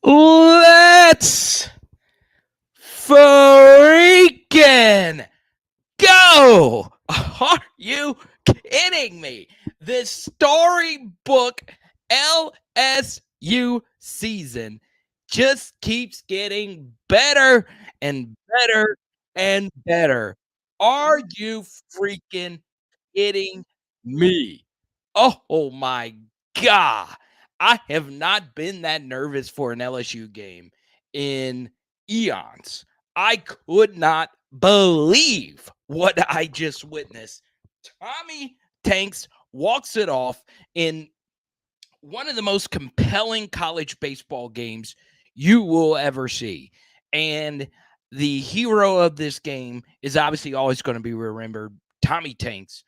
Let's freaking go! Are you kidding me? This storybook LSU season just keeps getting better and better and better. Are you freaking kidding me? Oh my god. I have not been that nervous for an LSU game in eons. I could not believe what I just witnessed. Tommy Tanks walks it off in one of the most compelling college baseball games you will ever see. And the hero of this game is obviously always going to be remembered, Tommy Tanks.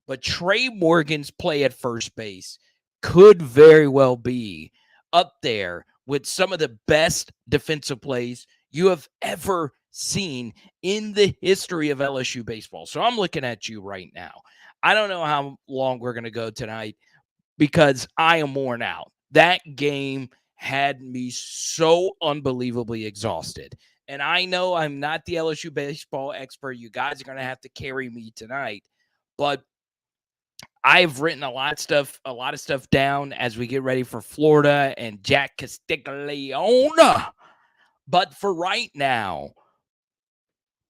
But Trey Morgan's play at first base could very well be up there with some of the best defensive plays you have ever seen in the history of LSU baseball. So I'm looking at you right now. I don't know how long we're going to go tonight because I am worn out. That game had me so unbelievably exhausted. And I know I'm not the LSU baseball expert. You guys are going to have to carry me tonight. But I've written a lot of stuff down as we get ready for Florida and Jack Castiglione. But for right now,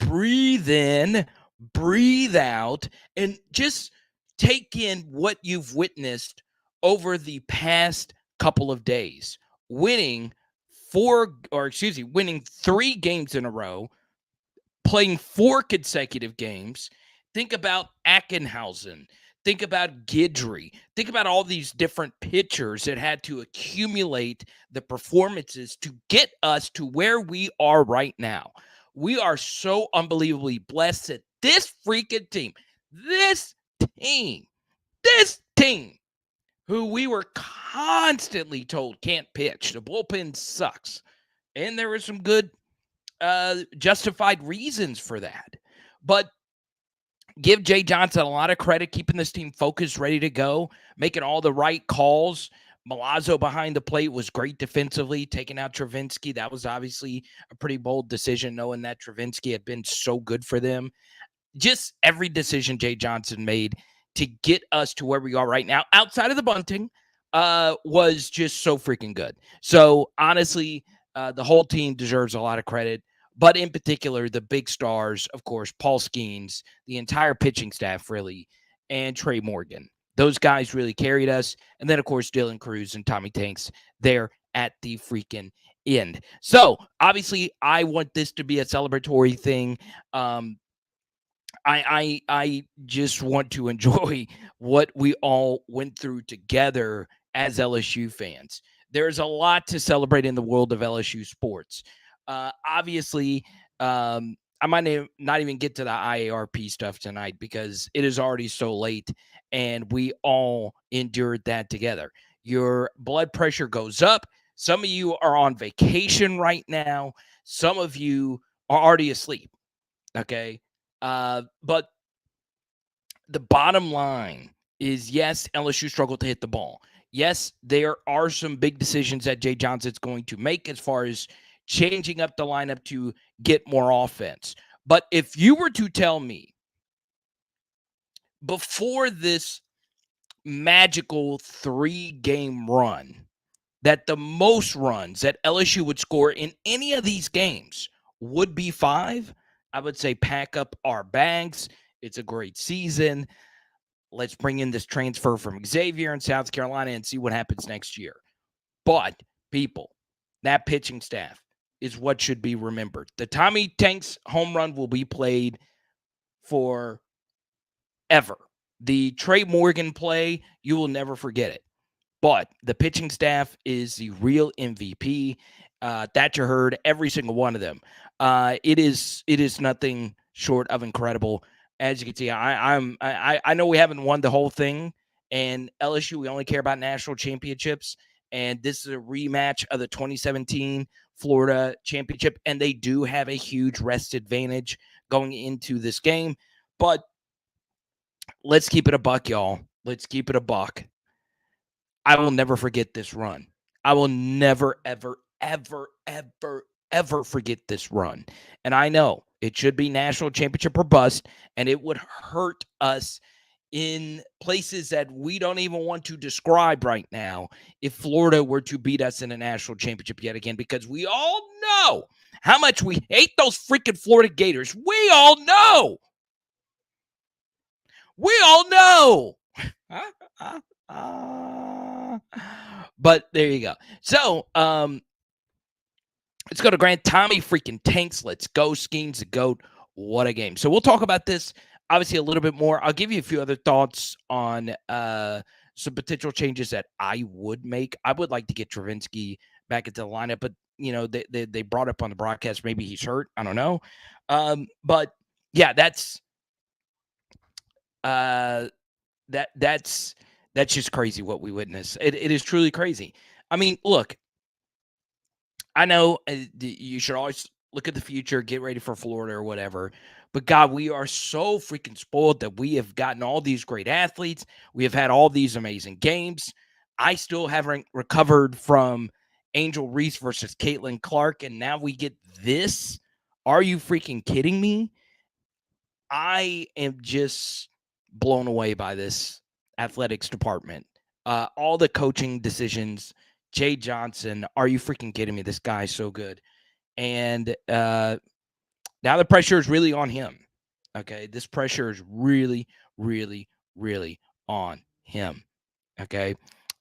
breathe in, breathe out, and just take in what you've witnessed over the past couple of days. Winning winning 3 games in a row, playing 4 consecutive games. Think about Ackenhausen. Think about Guidry. Think about all these different pitchers that had to accumulate the performances to get us to where we are right now. We are so unbelievably blessed that this freaking team, this team, this team, who we were constantly told can't pitch, the bullpen sucks. And there were some good justified reasons for that. But give Jay Johnson a lot of credit, keeping this team focused, ready to go, making all the right calls. Milazzo behind the plate was great defensively, taking out Travinsky. That was obviously a pretty bold decision, knowing that Travinsky had been so good for them. Just every decision Jay Johnson made to get us to where we are right now, outside of the bunting, was just so freaking good. So honestly, the whole team deserves a lot of credit. But in particular, the big stars, of course, Paul Skenes, the entire pitching staff, really, and Trey Morgan. Those guys really carried us. And then, of course, Dylan Cruz and Tommy Tanks there at the freaking end. So, obviously, I want this to be a celebratory thing. I just want to enjoy what we all went through together as LSU fans. There's a lot to celebrate in the world of LSU sports. Obviously, I might not even get to the IARP stuff tonight because it is already so late and we all endured that together. Your blood pressure goes up. Some of you are on vacation right now. Some of you are already asleep. Okay. But the bottom line is, yes, LSU struggled to hit the ball. Yes, there are some big decisions that Jay Johnson's going to make as far as changing up the lineup to get more offense. But if you were to tell me before this magical 3-game run that the most runs that LSU would score in any of these games would be 5, I would say pack up our bags. It's a great season. Let's bring in this transfer from Xavier in South Carolina and see what happens next year. But, people, that pitching staff is what should be remembered. The Tommy Tanks home run will be played forever. The Trey Morgan play, you will never forget it. But the pitching staff is the real MVP. Thatcher Hurd, every single one of them. It is nothing short of incredible. As you can see, I know we haven't won the whole thing, and LSU, we only care about national championships, and this is a rematch of the 2017 Florida championship, and they do have a huge rest advantage going into this game. But let's keep it a buck, y'all. Let's keep it a buck. I will never forget this run. I will never, ever, ever, ever, ever forget this run. And I know it should be national championship or bust, and it would hurt us in places that we don't even want to describe right now if Florida were to beat us in a national championship yet again, because we all know how much we hate those freaking Florida Gators. We all know. We all know. But there you go. So, let's go to Grant. Tommy freaking Tanks. Let's go. Skenes the GOAT. What a game. So we'll talk about this obviously a little bit more. I'll give you a few other thoughts on some potential changes that I would make. I would like to get Travinsky back into the lineup, but they brought up on the broadcast maybe he's hurt. I don't know. But yeah, that's just crazy what we witnessed. It is truly crazy. I mean, look, I know you should always look at the future, get ready for Florida or whatever. But God, we are so freaking spoiled that we have gotten all these great athletes. We have had all these amazing games. I still haven't recovered from Angel Reese versus Caitlin Clark, and now we get this. Are you freaking kidding me? I am just blown away by this athletics department. All the coaching decisions. Jay Johnson, are you freaking kidding me? This guy's so good. And now the pressure is really on him. Okay. This pressure is really, really, really on him. Okay.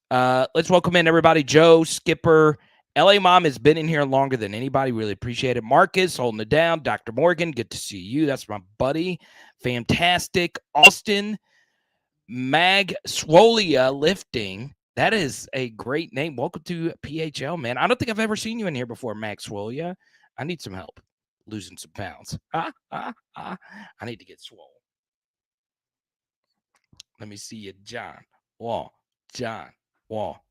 Let's welcome in everybody. Joe, Skipper, LA Mom has been in here longer than anybody. Really appreciate it. Marcus holding it down. Dr. Morgan, good to see you. That's my buddy. Fantastic. Austin, Mag Swolia Lifting. That is a great name. Welcome to PHL, man. I don't think I've ever seen you in here before, Mag Swolia. I need some help losing some pounds. I need to get swole. Let me see you, John Wall. John Wall.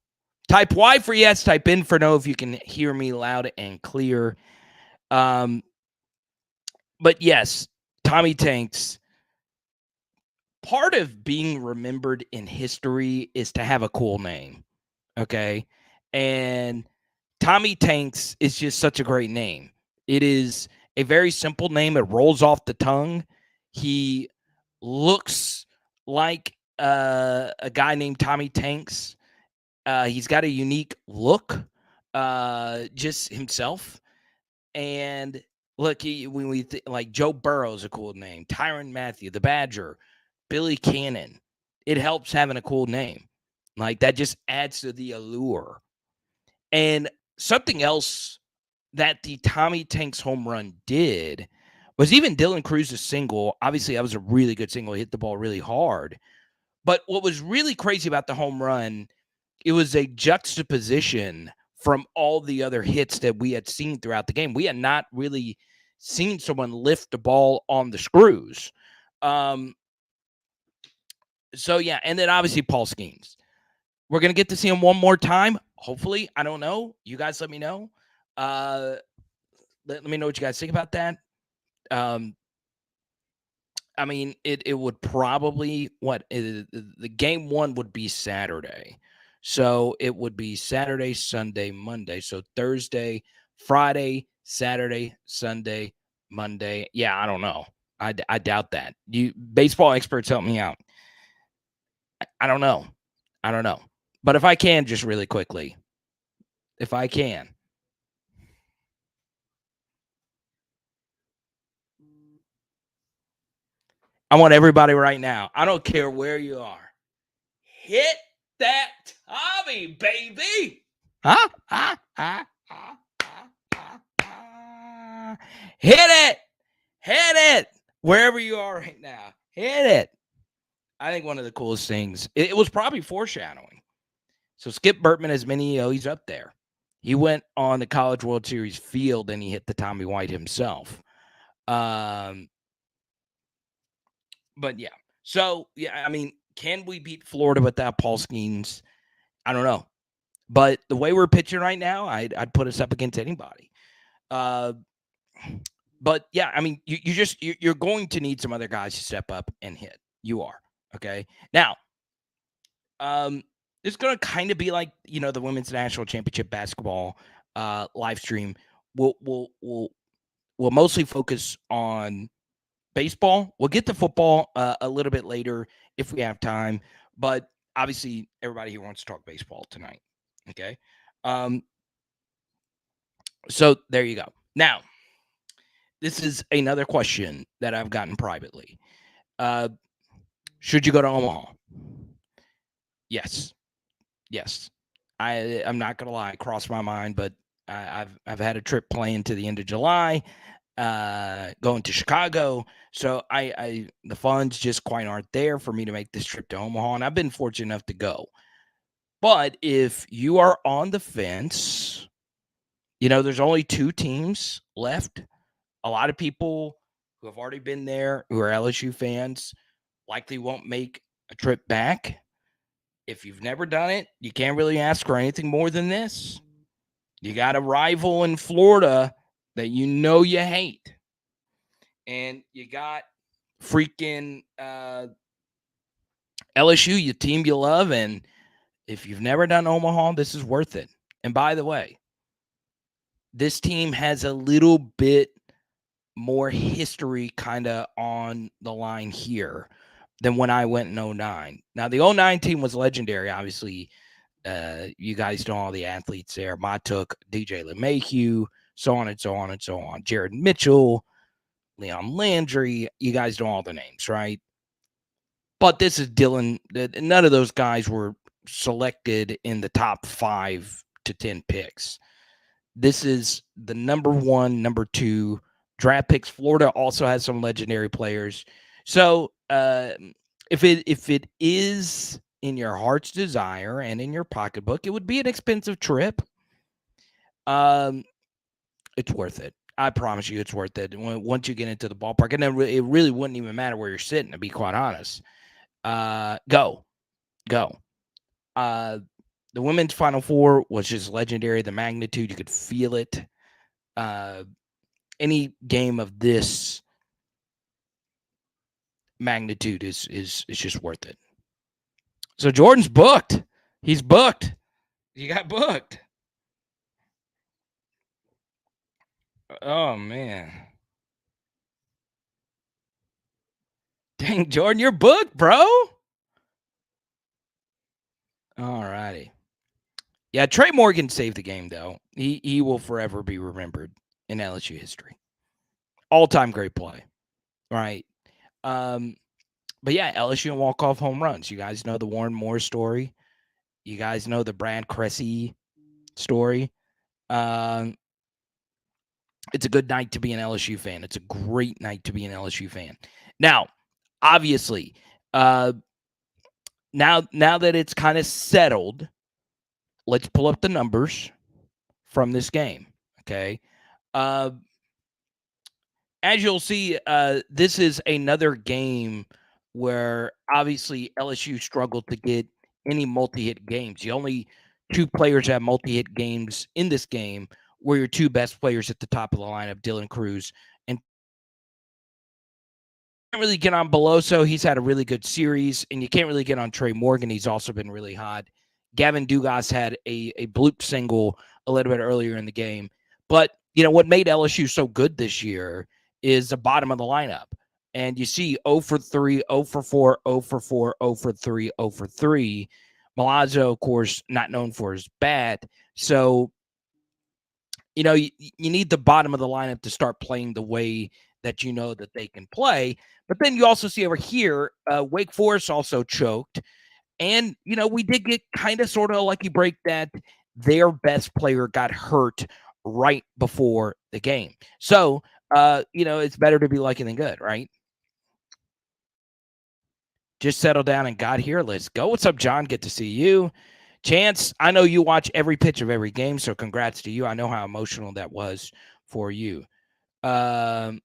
Type Y for yes. Type in for no if you can hear me loud and clear. But yes, Tommy Tanks. Part of being remembered in history is to have a cool name. Okay. And Tommy Tanks is just such a great name. It is a very simple name. It rolls off the tongue. He looks like a guy named Tommy Tanks. He's got a unique look, just himself. And look, when we like Joe Burrow's a cool name. Tyrann Mathieu, the Badger, Billy Cannon. It helps having a cool name. Like that just adds to the allure. And something else that the Tommy Tanks home run did was even Dylan Cruz's single. Obviously, that was a really good single. He hit the ball really hard. But what was really crazy about the home run, it was a juxtaposition from all the other hits that we had seen throughout the game. We had not really seen someone lift the ball on the screws. So, yeah, and then obviously Paul Skenes. We're going to get to see him one more time. Hopefully. I don't know. You guys let me know. Let me know what you guys think about that. I mean, it would probably, the game one would be Saturday. So it would be Saturday, Sunday, Monday. So Thursday, Friday, Saturday, Sunday, Monday. Yeah, I don't know. I doubt that. You baseball experts help me out. I don't know. But if I can, just really quickly, if I can. I want everybody right now. I don't care where you are. Hit that Tommy, baby. Hit it. Hit it. Wherever you are right now. Hit it. I think one of the coolest things, it was probably foreshadowing. So Skip Bertman, as many know, he's up there. He went on the College World Series field and he hit the Tommy White himself. But yeah. So, yeah, I mean, can we beat Florida without Paul Skenes? I don't know. But the way we're pitching right now, I'd put us up against anybody. But yeah, I mean, you're going to need some other guys to step up and hit. You are. Okay. Now, it's going to kind of be like, the women's national championship basketball live stream, we'll we'll we'll we'll mostly focus on baseball. We'll get to football a little bit later if we have time, but obviously everybody here wants to talk baseball tonight. Okay, um, so there you go. Now, this is another question that I've gotten privately. Uh, should you go to Omaha? Yes, yes. I'm not gonna lie, it crossed my mind, but I've had a trip planned to the end of July, going to Chicago. So the funds just quite aren't there for me to make this trip to Omaha, and I've been fortunate enough to go. But if you are on the fence, there's only two teams left. A lot of people who have already been there, who are LSU fans, likely won't make a trip back. If you've never done it, you can't really ask for anything more than this. You got a rival in Florida that you hate. And you got freaking LSU, your team you love. And if you've never done Omaha, this is worth it. And by the way, this team has a little bit more history kind of on the line here than when I went in 09. Now, the 09 team was legendary, obviously. You guys know all the athletes there. Matuk, DJ LeMahieu, so on and so on and so on. Jared Mitchell, Leon Landry. You guys know all the names, right? But this is Dylan. None of those guys were selected in the top 5 to 10 picks. This is the number 1, number 2 draft picks. Florida also has some legendary players. So if it is in your heart's desire and in your pocketbook, it would be an expensive trip. It's worth it. I promise you, it's worth it. Once you get into the ballpark, and then it really wouldn't even matter where you're sitting, to be quite honest. Go. The women's Final Four was just legendary. The magnitude, you could feel it. Any game of this magnitude is just worth it. So Jordan's booked. He's booked. You got booked. Oh man. Dang, Jordan, you're booked, bro. All righty. Yeah, Trey Morgan saved the game, though. He will forever be remembered in LSU history. All-time great play, right? But yeah, LSU and walk-off home runs. You guys know the Warren Moore story. You guys know the Brad Cressy story. It's a good night to be an LSU fan. It's a great night to be an LSU fan. Now, obviously, now that it's kind of settled, let's pull up the numbers from this game. Okay. As you'll see, this is another game where obviously LSU struggled to get any multi-hit games. The only two players that have multi-hit games in this game were your two best players at the top of the lineup, Dylan Cruz and can't really get on Beloso. He's had a really good series, and you can't really get on Trey Morgan. He's also been really hot. Gavin Dugas had a bloop single a little bit earlier in the game. But, what made LSU so good this year is the bottom of the lineup. And you see 0 for 3, 0 for 4, 0 for 4, 0 for 3, 0 for 3. Milazzo, of course, not known for his bat. So, you need the bottom of the lineup to start playing the way that you know that they can play. But then you also see over here, Wake Forest also choked. And, we did get kind of sort of a lucky break that their best player got hurt right before the game. So, it's better to be lucky than good, right? Just settle down and got here. Let's go. What's up, John? Good to see you. Chance, I know you watch every pitch of every game, so congrats to you. I know how emotional that was for you. Do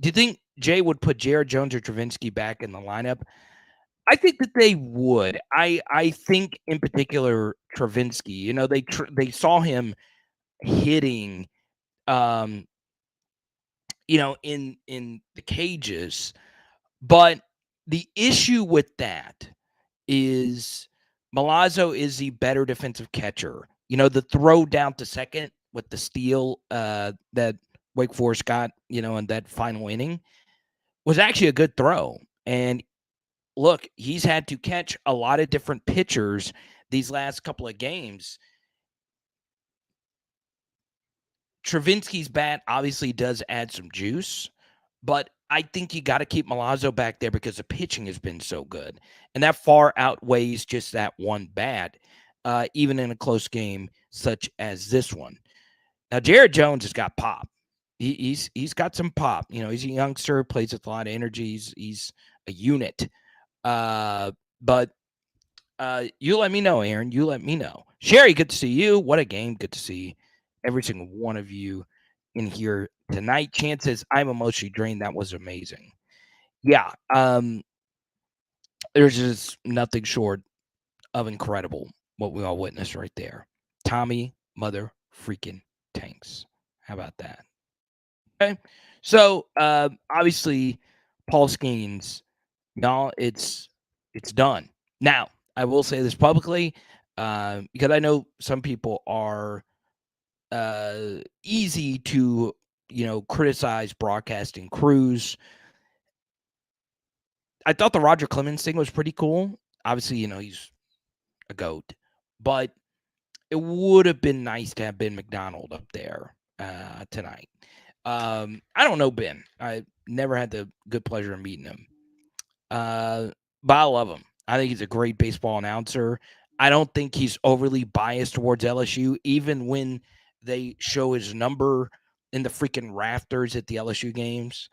you think Jay would put Jared Jones or Travinsky back in the lineup? I think that they would. I think in particular Travinsky. They saw him hitting, in the cages, but the issue with that is Milazzo is the better defensive catcher The throw down to second with the steal that Wake Forest got, in that final inning was actually a good throw. And look, he's had to catch a lot of different pitchers these last couple of games. Travinsky's bat obviously does add some juice, but I think you got to keep Milazzo back there because the pitching has been so good. And that far outweighs just that one bat, even in a close game such as this one. Now, Jared Jones has got pop. He's got some pop. He's a youngster, plays with a lot of energy. He's a unit. But you let me know, Aaron. You let me know. Sherry, good to see you. What a game. Good to see every single one of you in here tonight. Chances I'm emotionally drained. That was amazing. Yeah. There's just nothing short of incredible what we all witnessed right there. Tommy mother freaking Tanks. How about that? Okay. So obviously Paul Skeens, y'all, it's done. Now, I will say this publicly, because I know some people are easy to, criticize broadcasting crews. I thought the Roger Clemens thing was pretty cool. Obviously, he's a goat, but it would have been nice to have Ben McDonald up there tonight. I don't know Ben. I never had the good pleasure of meeting him. But I love him. I think he's a great baseball announcer. I don't think he's overly biased towards LSU, even when they show his number in the freaking rafters at the LSU games.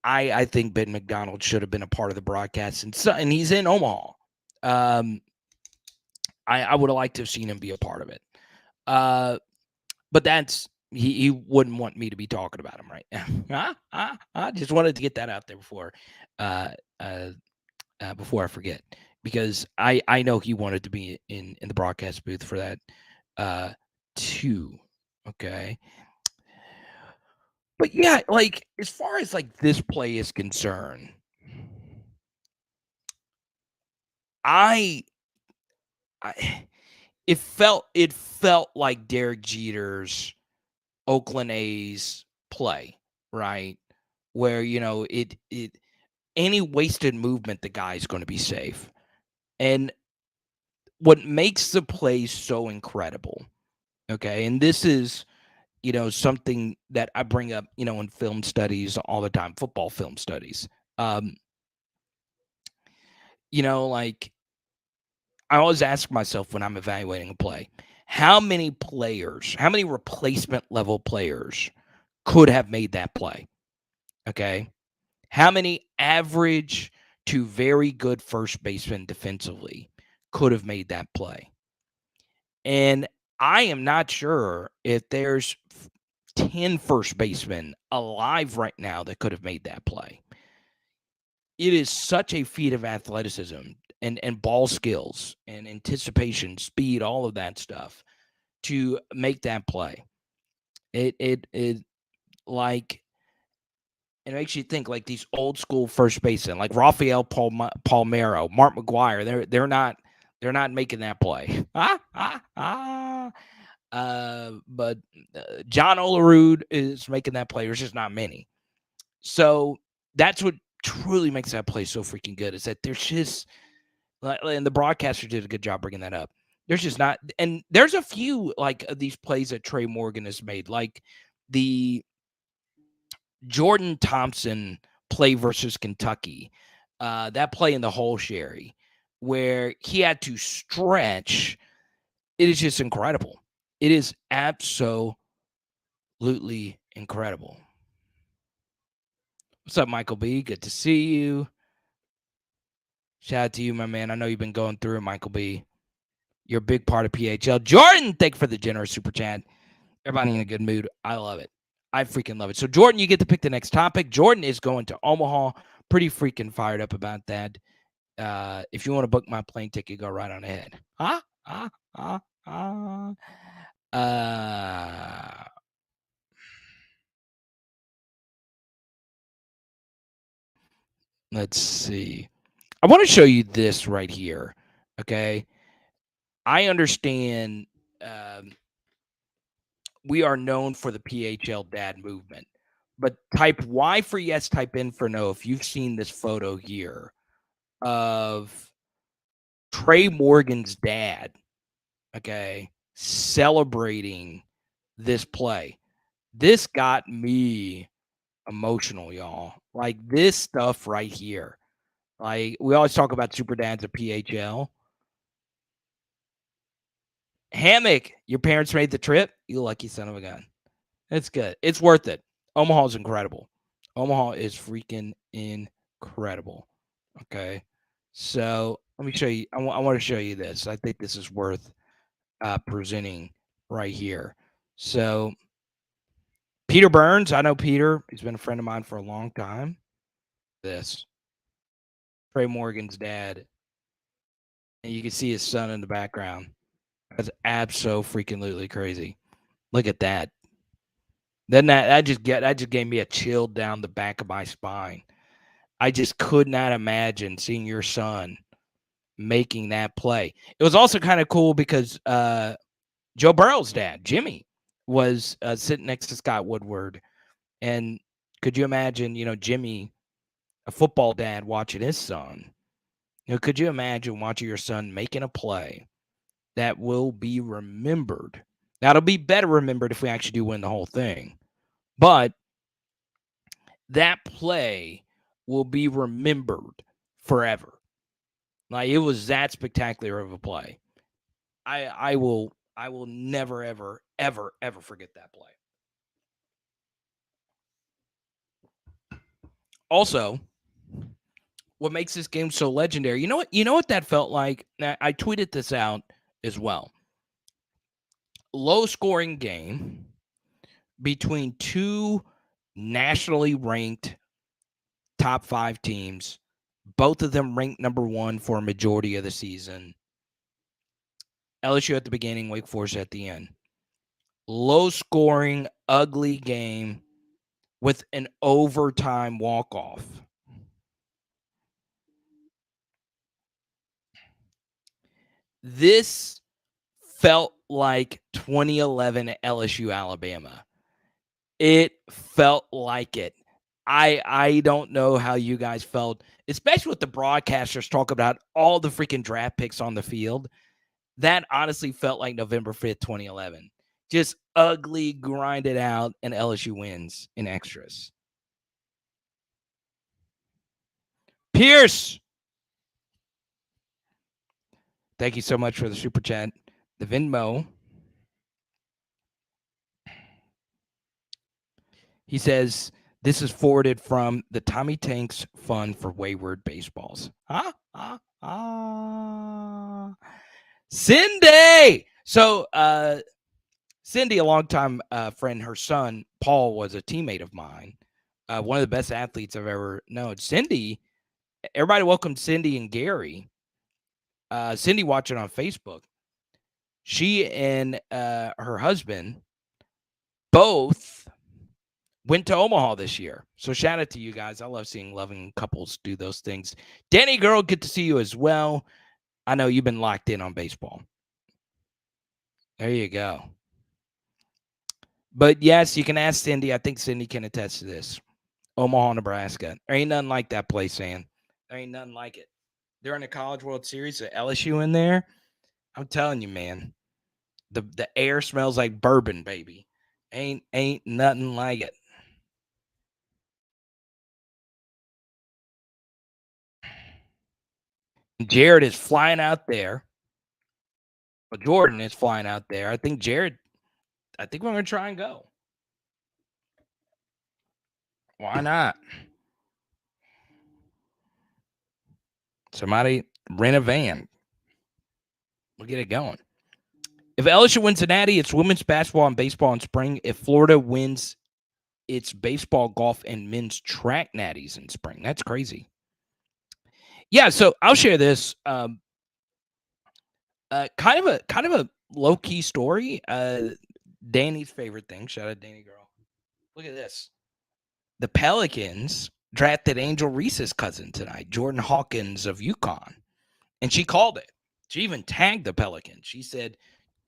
I think Ben McDonald should have been a part of the broadcast, and he's in Omaha. I would have liked to have seen him be a part of it. But he wouldn't want me to be talking about him right now. I just wanted to get that out there before I forget, because I know he wanted to be in the broadcast booth for that too. Okay. But yeah, like as far as like this play is concerned, I it felt like Derek Jeter's Oakland A's play, right? Where it any wasted movement, the guy's going to be safe. And what makes the play so incredible, okay, and this is something that I bring up, in film studies all the time, football film studies. Like I always ask myself when I'm evaluating a play, how many players, how many replacement level players could have made that play? Okay. How many average to very good first basemen defensively could have made that play? And I am not sure if there's 10 first basemen alive right now that could have made that play. It is such a feat of athleticism and ball skills and anticipation, speed, all of that stuff to make that play. It like it makes you think like these old school first basemen, like Rafael Palmeiro, Mark McGuire. They're not making that play. But John Olerud is making that play. There's just not many. So that's what truly makes that play so freaking good, is that there's just, and the broadcaster did a good job bringing that up. There's just not, and there's a few like of these plays that Trey Morgan has made, like the Jordan Thompson play versus Kentucky, that play in the hole, Sherry, where he had to stretch. It is just incredible. It is absolutely incredible. What's up, Michael B? Good to see you. Shout out to you, my man. I know you've been going through it, Michael B. You're a big part of PHL. Jordan, thank you for the generous super chat. Everybody in a good mood. I love it. I freaking love it. So, Jordan, you get to pick the next topic. Jordan is going to Omaha. Pretty freaking fired up about that. If you want to book my plane ticket, go right on ahead. Let's see. I want to show you this right here. Okay. I understand we are known for the PHL dad movement. But type Y for yes, type N for no if you've seen this photo here of Trey Morgan's dad, okay, celebrating this play. This got me emotional, y'all. Like this stuff right here. Like we always talk about super dads at PHL. Hammock, your parents made the trip. You lucky son of a gun. It's good. It's worth it. Omaha is incredible. Omaha is freaking incredible. Okay. So let me show you. I want to show you this. I think this is worth presenting right here. So Peter Burns, I know Peter. He's been a friend of mine for a long time. This Trey Morgan's dad. And you can see his son in the background. That's abso-freaking-lutely crazy. Look at that. Then that just gave me a chill down the back of my spine. I just could not imagine seeing your son making that play. It was also kind of cool because Joe Burrow's dad, Jimmy, was sitting next to Scott Woodward. And could you imagine, Jimmy, a football dad, watching his son? Could you imagine watching your son making a play that will be remembered? Now, it'll be better remembered if we actually do win the whole thing. But that play will be remembered forever. Like, it was that spectacular of a play. I will never, ever, ever, ever forget that play. Also, what makes this game so legendary, you know what that felt like? Now, I tweeted this out as well. Low scoring game between two nationally ranked top 5 teams, both of them ranked number 1 for a majority of the season. LSU at the beginning, Wake Forest at the end. Low scoring, ugly game with an overtime walk-off. This felt like 2011 LSU Alabama. It felt like it. I don't know how you guys felt, especially with the broadcasters talking about all the freaking draft picks on the field. That honestly felt like November 5th, 2011. Just ugly, grinded out, and LSU wins in extras. Pierce, thank you so much for the super chat. The Venmo. He says, this is forwarded from the Tommy Tanks Fund for Wayward Baseballs. Cindy! So, Cindy, a longtime friend, her son, Paul, was a teammate of mine. One of the best athletes I've ever known. Cindy, everybody welcome Cindy and Gary. Cindy watching on Facebook. She and her husband both went to Omaha this year. So shout out to you guys. I love seeing loving couples do those things. Danny girl, good to see you as well. I know you've been locked in on baseball. There you go. But yes, you can ask Cindy. I think Cindy can attest to this. Omaha, Nebraska. There ain't nothing like that place, Sam. There ain't nothing like it. They're in the College World Series, the LSU in there. I'm telling you, man. The air smells like bourbon, baby. Ain't nothing like it. Jared is flying out there. Well, Jordan is flying out there. I think we're going to try and go. Why not? Somebody rent a van. We'll get it going. If LSU wins the Natty, it's women's basketball and baseball in spring. If Florida wins, it's baseball, golf, and men's track natties in spring. That's crazy. Yeah, so I'll share this. Kind of a low-key story. Danny's favorite thing. Shout out Danny girl. Look at this. The Pelicans drafted Angel Reese's cousin tonight, Jordan Hawkins of UConn. And she called it. She even tagged the Pelicans. She said,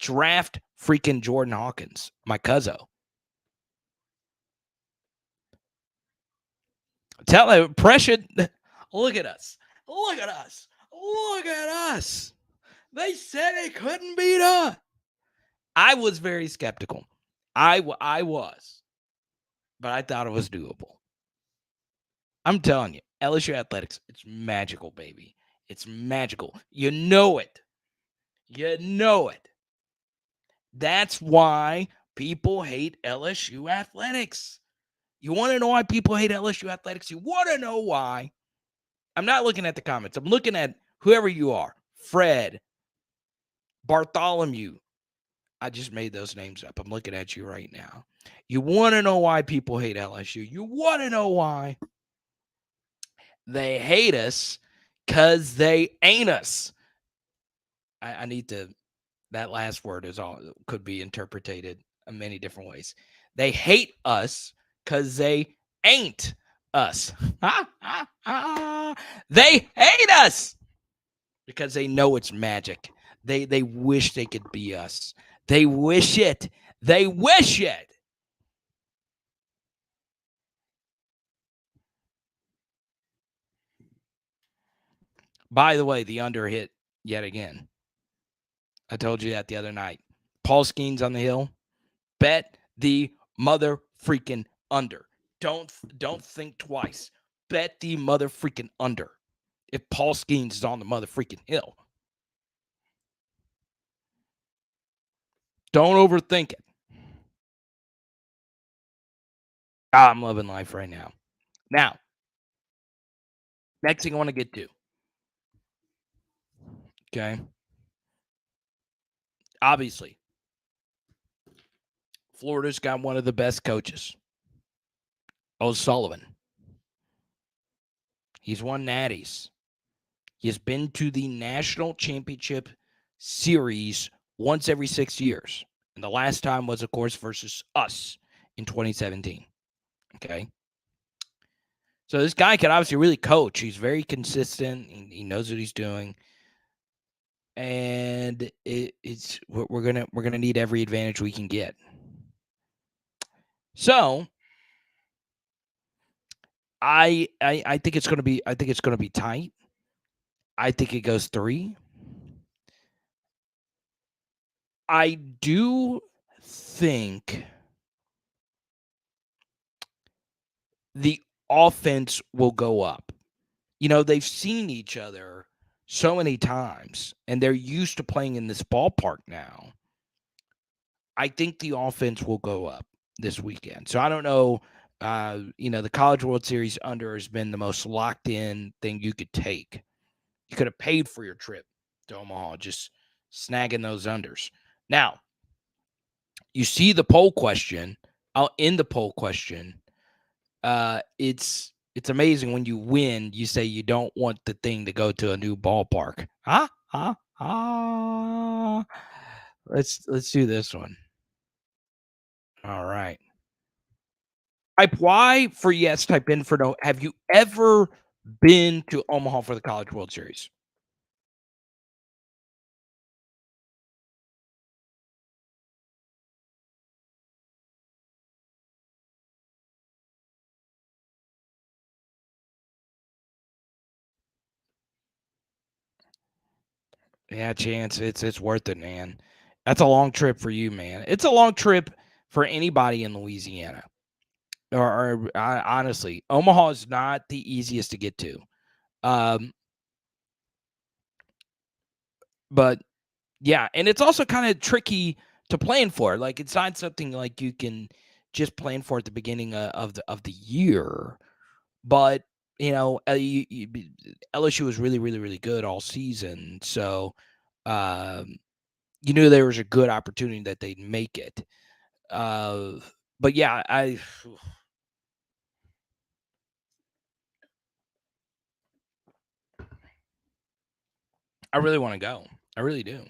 Draft freaking Jordan Hawkins, my cuzzo. Tell him pressure. Look at us. Look at us. Look at us. They said they couldn't beat us. I was very skeptical. I was, but I thought it was doable. I'm telling you, LSU athletics, it's magical, baby. It's magical. You know it. You know it. That's why people hate LSU athletics. You want to know why people hate LSU athletics? You want to know why? I'm not looking at the comments. I'm looking at whoever you are. Fred, Bartholomew. I just made those names up. I'm looking at you right now. You want to know why people hate LSU? You want to know why? They hate us because they ain't us. I need to, that last word is all could be interpreted in many different ways. They hate us because they ain't us. They hate us because they know it's magic. They wish they could be us. They wish it. They wish it. By the way, the under hit yet again. I told you that the other night. Paul Skenes on the hill. Bet the mother freaking under. Don't think twice. Bet the mother freaking under. If Paul Skenes is on the mother freaking hill. Don't overthink it. I'm loving life right now. Now, next thing I want to get to. Okay. Obviously, Florida's got one of the best coaches, O'Sullivan. He's won natties. He has been to the national championship series once every 6 years. And the last time was, of course, versus us in 2017. Okay. So this guy can obviously really coach. He's very consistent. He knows what he's doing. And we're gonna need every advantage we can get. So I think it's gonna be tight. I think it goes 3. I do think the offense will go up. You know, they've seen each other so many times, and they're used to playing in this ballpark now. I think the offense will go up this weekend. So I don't know. The College World Series under has been the most locked in thing you could take. You could have paid for your trip to Omaha, just snagging those unders. Now, you see the poll question. In the poll question, it's amazing when you win, you say you don't want the thing to go to a new ballpark. Let's do this one. All right. Type Y for yes, type in for no. Have you ever been to Omaha for the College World Series? Yeah, Chance, it's worth it, man. That's a long trip for you, man. It's a long trip for anybody in Louisiana. Honestly, Omaha is not the easiest to get to. But yeah, and it's also kind of tricky to plan for. Like it's not something like you can just plan for at the beginning of the year. But LSU was really, really, really good all season, so you knew there was a good opportunity that they'd make it. But yeah, I really want to go. I really do.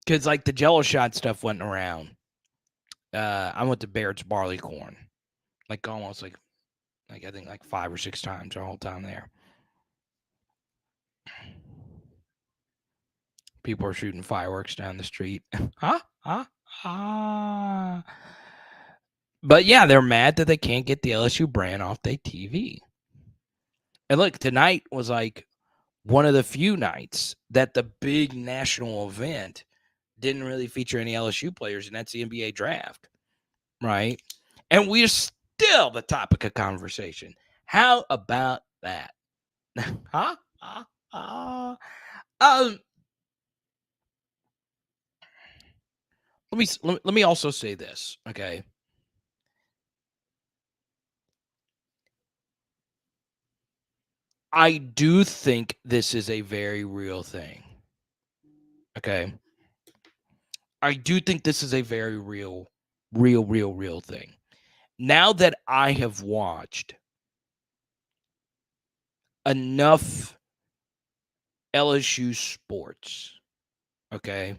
Because like the Jello shot stuff went around. I went to Baird's barley corn, like almost like I think like 5 or 6 times the whole time there. People are shooting fireworks down the street. Huh? Huh? Ah. But yeah, they're mad that they can't get the LSU brand off their TV. And look, tonight was like one of the few nights that the big national event didn't really feature any LSU players, and that's the NBA draft, right? And we're still the topic of conversation. How about that? Huh? Uh, um, let me also say this, okay? I do think this is a very real thing. Okay. I do think this is a very real thing. Now that I have watched enough LSU sports, okay,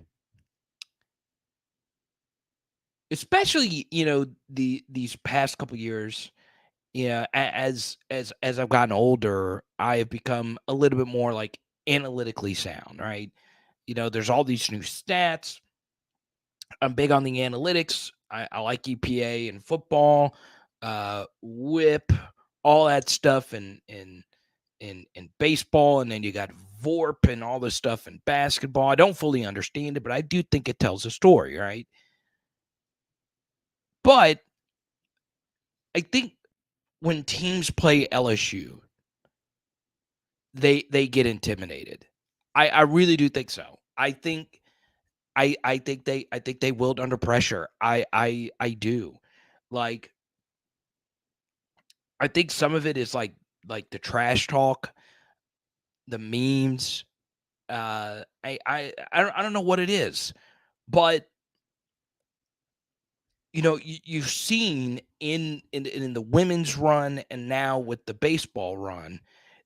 especially these past couple years, yeah, as I've gotten older, I have become a little bit more like analytically sound, right? There's all these new stats. I'm big on the analytics. I like EPA and football, whip, all that stuff, and baseball, and then you got VORP and all this stuff in basketball. I don't fully understand it, but I do think it tells a story, right? But I think when teams play LSU, they get intimidated. I really do think so. I think they wilt under pressure. I do. Like, I think some of it is like the trash talk, the memes. I don't know what it is, but you've seen in the women's run and now with the baseball run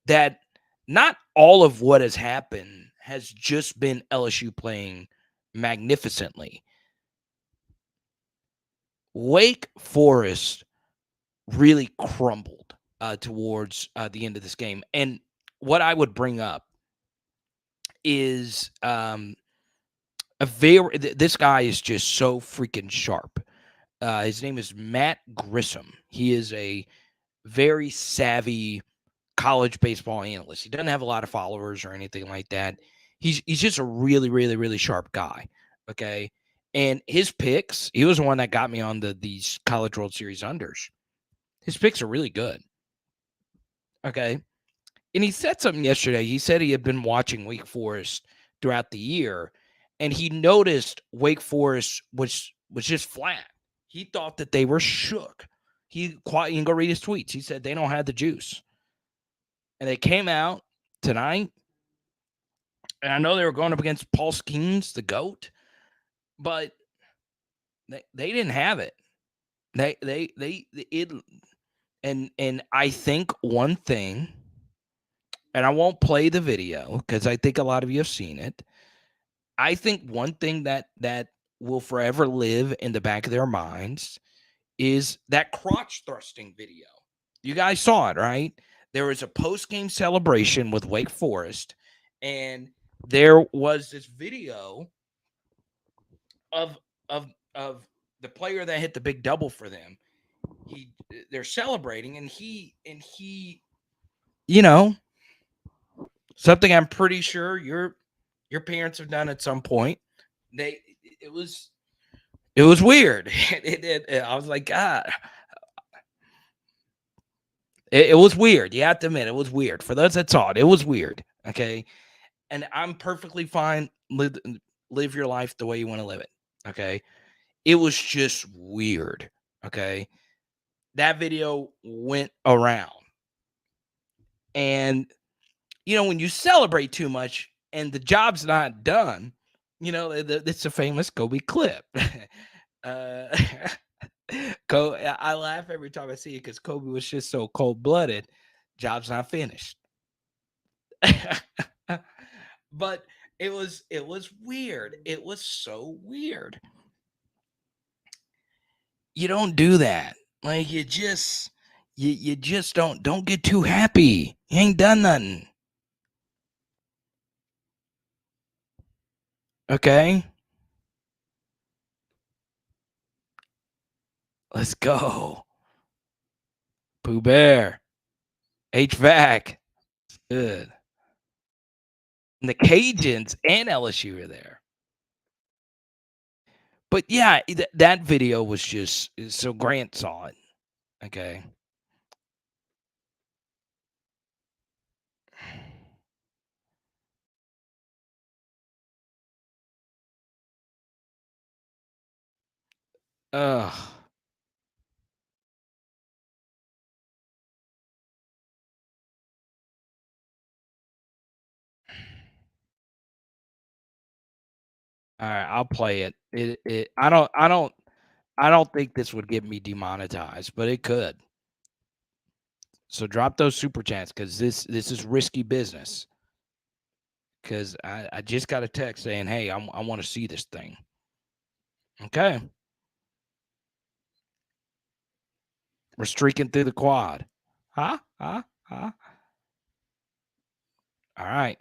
that not all of what has happened has just been LSU playing magnificently. Wake Forest really crumbled towards the end of this game. And what I would bring up is this guy is just so freaking sharp. His name is Matt Grissom. He is a very savvy college baseball analyst. He doesn't have a lot of followers or anything like that. He's just a really, really, really sharp guy. Okay. And his picks, he was the one that got me on these College World Series unders. His picks are really good. Okay. And he said something yesterday. He said he had been watching Wake Forest throughout the year, and he noticed Wake Forest was just flat. He thought that they were shook. You can go read his tweets. He said they don't have the juice. And they came out tonight, and I know they were going up against Paul Skeens, the GOAT, but they didn't have it. It and I think one thing, and I won't play the video because I think a lot of you have seen it. I think one thing that will forever live in the back of their minds is that crotch thrusting video. You guys saw it, right? There was a post-game celebration with Wake Forest, and there was this video of of of the player that hit the big double for them. They're celebrating, and he you know something I'm pretty sure your parents have done at some point. They it was It was weird. I was like, God, it was weird. You have to admit, it was weird. For those that saw it, it was weird. Okay. And I'm perfectly fine. Live your life the way you want to live it. Okay. It was just weird. Okay. That video went around. And, when you celebrate too much and the job's not done, it's a famous Kobe clip. uh, I laugh every time I see it because Kobe was just so cold blooded. Job's not finished. But it was weird. It was so weird. You don't do that. Like you just don't get too happy. You ain't done nothing. Okay? Let's go. Pooh Bear. HVAC. Good. And the Cajuns and LSU are there. But yeah, that video was just so Grant saw it. Okay. Ugh. All right, I'll play it. I don't think this would get me demonetized, but it could. So drop those super chats because this is risky business. Because I just got a text saying, "Hey, I want to see this thing." Okay, we're streaking through the quad. Huh? Huh? Huh? All right.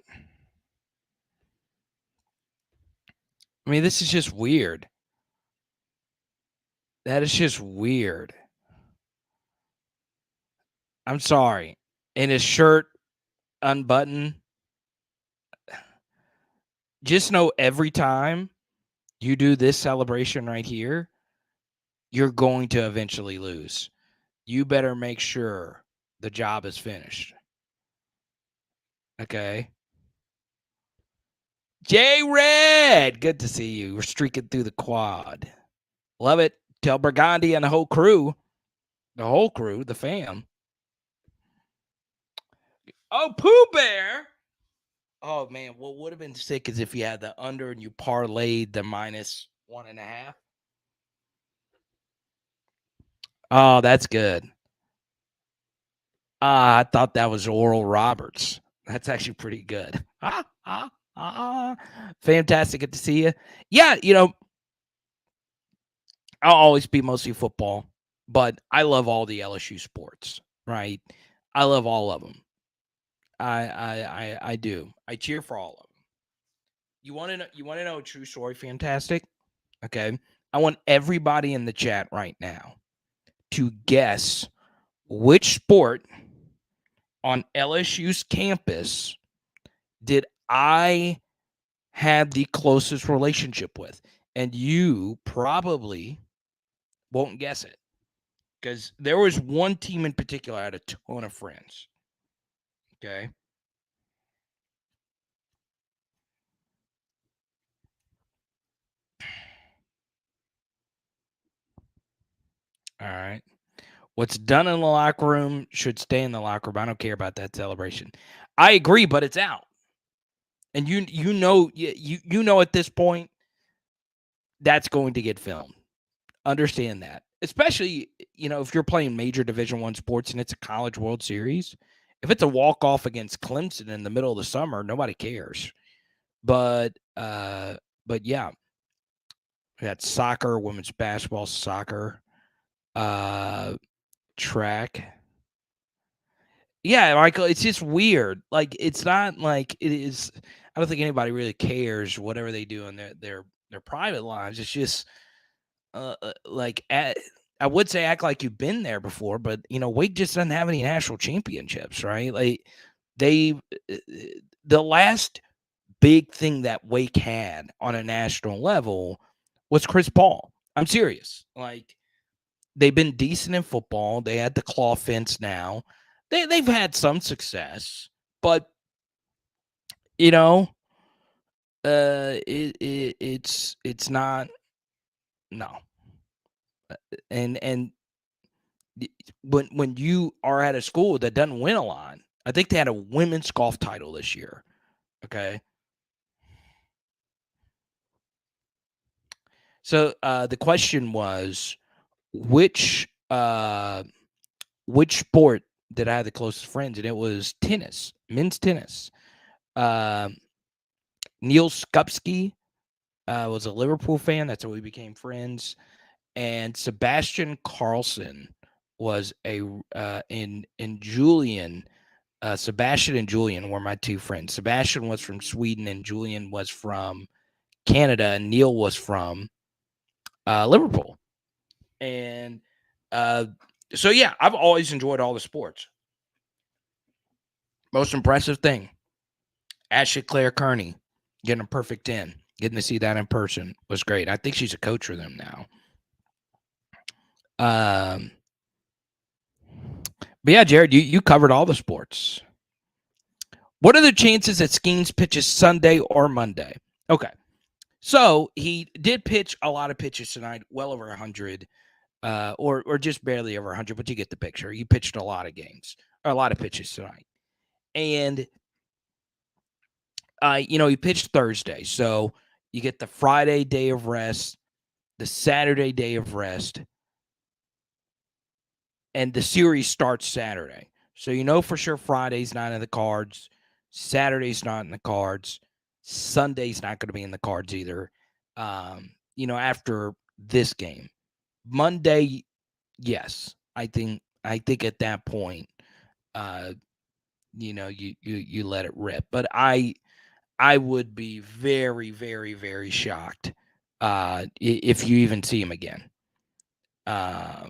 I mean, this is just weird. That is just weird. I'm sorry. And his shirt unbuttoned. Just know every time you do this celebration right here, you're going to eventually lose. You better make sure the job is finished. Okay. J Red, good to see you. We're streaking through the quad. Love it. Tell Burgundy and the whole crew, the fam. Oh, Pooh Bear. Oh man, what would have been sick is if you had the under and you parlayed the -1.5. Oh, that's good. I thought that was Oral Roberts. That's actually pretty good. Fantastic. Good to see you. Yeah, I'll always be mostly football, but I love all the LSU sports, right? I love all of them. I do. I cheer for all of them. You want to know a true story? Fantastic. Okay. I want everybody in the chat right now to guess which sport on LSU's campus did I have the closest relationship with? And you probably won't guess it because there was one team in particular I had a ton of friends. Okay. All right. What's done in the locker room should stay in the locker room. I don't care about that celebration. I agree, but it's out. And you know at this point that's going to get filmed. Understand that. Especially, if you're playing major Division 1 sports and it's a College World Series, if it's a walk-off against Clemson in the middle of the summer, nobody cares. But yeah, we got soccer, women's basketball, soccer, track. Yeah, Michael, it's just weird. Like, it's not like it is. I don't think anybody really cares whatever they do in their private lives. It's just like I would say act like you've been there before, but Wake just doesn't have any national championships, right? Like they, the last big thing that Wake had on a national level was Chris Paul. I'm serious. Like they've been decent in football. They had the claw fence now. They've had some success, but you know, it's not no. And when you are at a school that doesn't win a lot, I think they had a women's golf title this year. Okay, so the question was which sport did I have the closest friends, and it was tennis, men's tennis. Um, Neil Skupski was a Liverpool fan. That's how we became friends. And Sebastian Carlson was in Julian. Sebastian and Julian were my two friends. Sebastian was from Sweden, and Julian was from Canada, and Neil was from Liverpool. And so, yeah, I've always enjoyed all the sports. Most impressive thing, Ashley Claire Kearney getting a perfect 10. Getting to see that in person was great. I think she's a coach for them now. But yeah, Jared, you covered all the sports. What are the chances that Skenes pitches Sunday or Monday? Okay. So he did pitch a lot of pitches tonight, well over 100, or just barely over 100, but you get the picture. He pitched a lot of games, or a lot of pitches tonight. And, he pitched Thursday. So you get the Friday day of rest, the Saturday day of rest, and the series starts Saturday. So for sure Friday's not in the cards, Saturday's not in the cards, Sunday's not going to be in the cards either. After this game, Monday, yes, I think at that point, you let it rip. But I would be very, very, very shocked if you even see him again. I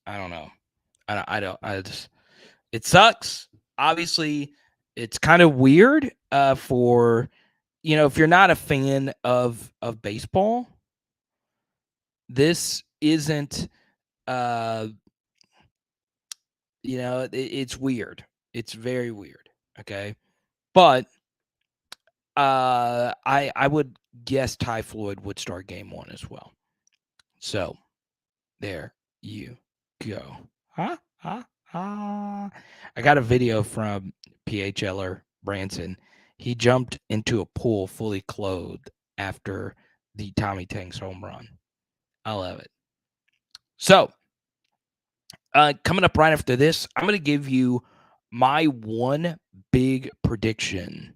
don't know. It sucks. Obviously, it's kind of weird for, if you're not a fan of baseball, this isn't, it's weird. It's very weird. Okay. But I would guess Ty Floyd would start game 1 as well. So there you go. I got a video from PHLer Branson. He jumped into a pool fully clothed after the Tommy Tanks home run. I love it. So, coming up right after this, I'm going to give you my one big prediction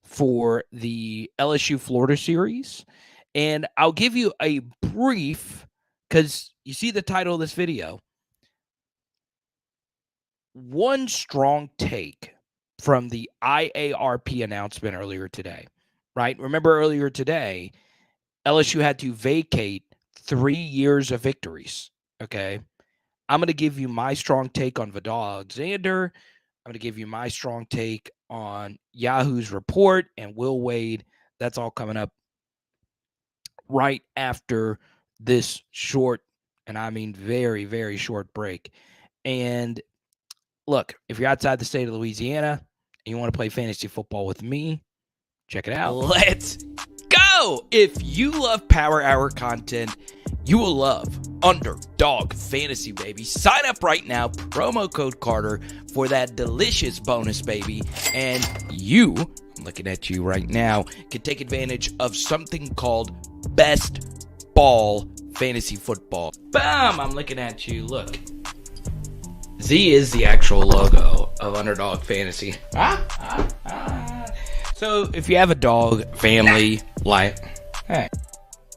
for the LSU Florida series. And I'll give you a brief, because you see the title of this video, one strong take from the IARP announcement earlier today, right? Remember earlier today, LSU had to vacate 3 years of victories, okay? I'm going to give you my strong take on Vidal Alexander. I'm going to give you my strong take on Yahoo's report and Will Wade. That's all coming up right after this short, and I mean very, very short break. And look, if you're outside the state of Louisiana and you want to play fantasy football with me, check it out. Let's go! If you love Power Hour content, you will love Underdog Fantasy, baby. Sign up right now, promo code Carter, for that delicious bonus, baby. And you, I'm looking at you right now, can take advantage of something called Best Ball Fantasy Football. Bam! I'm looking at you. Look. Z is the actual logo of Underdog Fantasy. So if you have a dog, family, life,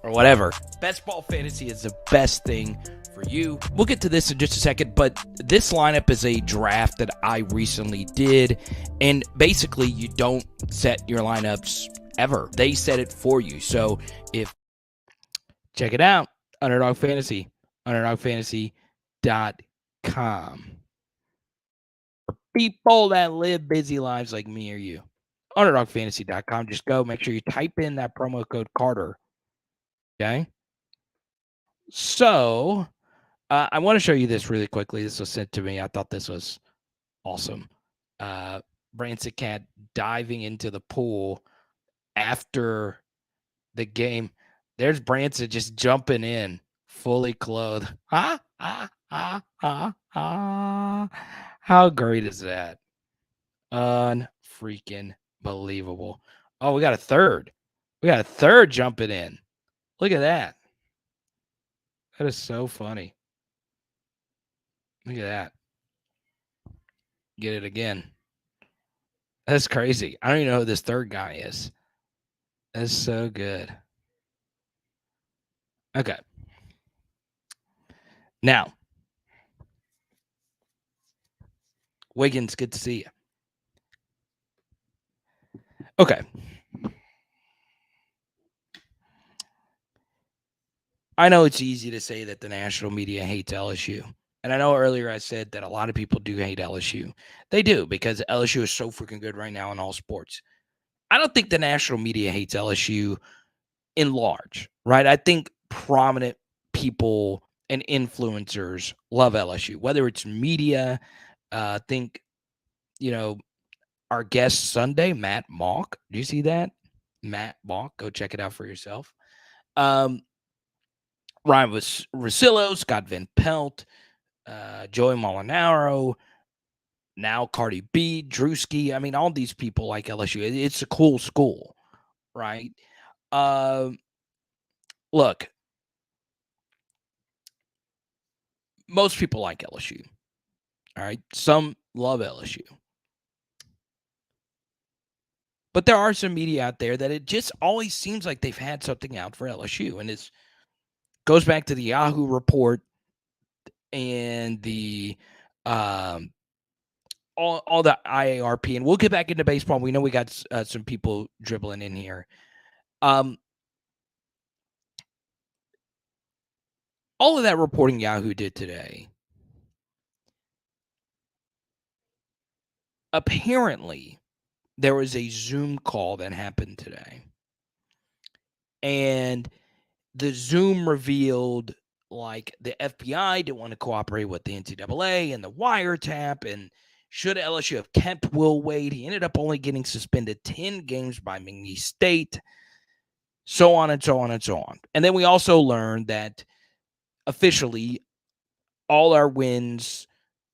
or whatever, Best Ball Fantasy is the best thing for you. We'll get to this in just a second, but this lineup is a draft that I recently did, and basically you don't set your lineups ever. They set it for you. So check it out, Underdog Fantasy, underdogfantasy.com. For people that live busy lives like me or you. Underdogfantasy.com. Just go. Make sure you type in that promo code Carter. Okay? So, I want to show you this really quickly. This was sent to me. I thought this was awesome. Branson Cat diving into the pool after the game. There's Branson just jumping in, fully clothed. How great is that? Unfreaking believable. Oh, we got a third. We got a third jumping in. Look at that. That is so funny. Look at that. Get it again. That's crazy. I don't even know who this third guy is. That's so good. Okay. Now, Wiggins, good to see you. Okay. I know it's easy to say that the national media hates LSU. And I know earlier I said that a lot of people do hate LSU. They do because LSU is so freaking good right now in all sports. I don't think the national media hates LSU in large, right? I think prominent people and influencers love LSU, whether it's media. Think, you know, our guest Sunday, Matt Mock. Do you see that? Matt Mock. Go check it out for yourself. Um, Ryan Rosillo, Scott Van Pelt, Joey Molinaro, now Cardi B, Drewski. I mean, all these people like LSU. It's a cool school, right? Um, Look, most people like LSU. All right. Some love LSU. But there are some media out there that it just always seems like they've had something out for LSU. And it goes back to the Yahoo report and the um all the IARP. And we'll get back into baseball. We know we got some people dribbling in here. Um all of that reporting Yahoo did today. Apparently, there was a Zoom call that happened today. And the Zoom revealed like the FBI didn't want to cooperate with the NCAA and the wiretap. And should LSU have kept Will Wade, he ended up only getting suspended 10 games by McNeese State, so on and so on and so on. And then we also learned that officially all our wins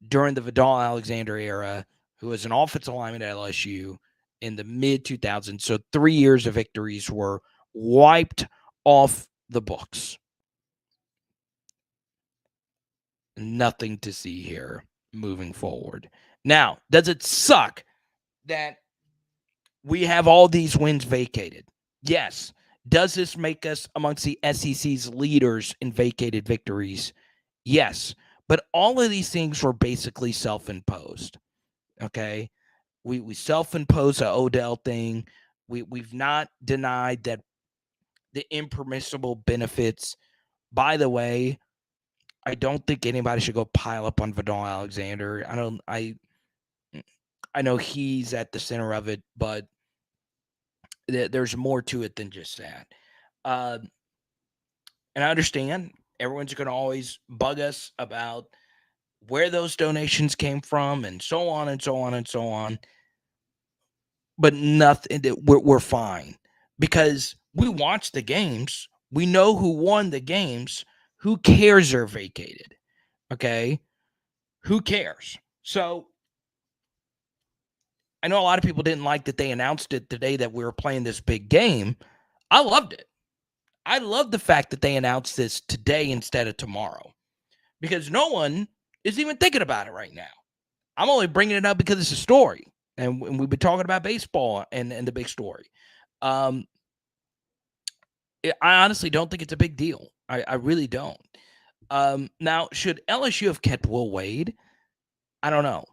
during the Vidal Alexander era, who was an offensive lineman at LSU in the mid 2000s, so 3 years of victories were wiped off the books. Nothing to see here moving forward. Now, does it suck that we have all these wins vacated? Yes. Does this make us amongst the SEC's leaders in vacated victories? Yes. But all of these things were basically self-imposed. Okay. We self-imposed the Odell thing. We've not denied that the impermissible benefits. By the way, I don't think anybody should go pile up on Vidal Alexander. I know he's at the center of it, but there's more to it than just that. Uh, and I understand everyone's going to always bug us about where those donations came from and so on and so on and so on. But nothing, we're fine because we watch the games. We know who won the games. Who cares they're vacated? Okay. Who cares? So I know a lot of people didn't like that they announced it today that we were playing this big game. I loved it. I love the fact that they announced this today instead of tomorrow because no one is even thinking about it right now. I'm only bringing it up because it's a story, and we've been talking about baseball and the big story. Um, I honestly don't think it's a big deal. I really don't. Now, should LSU have kept Will Wade? I don't know.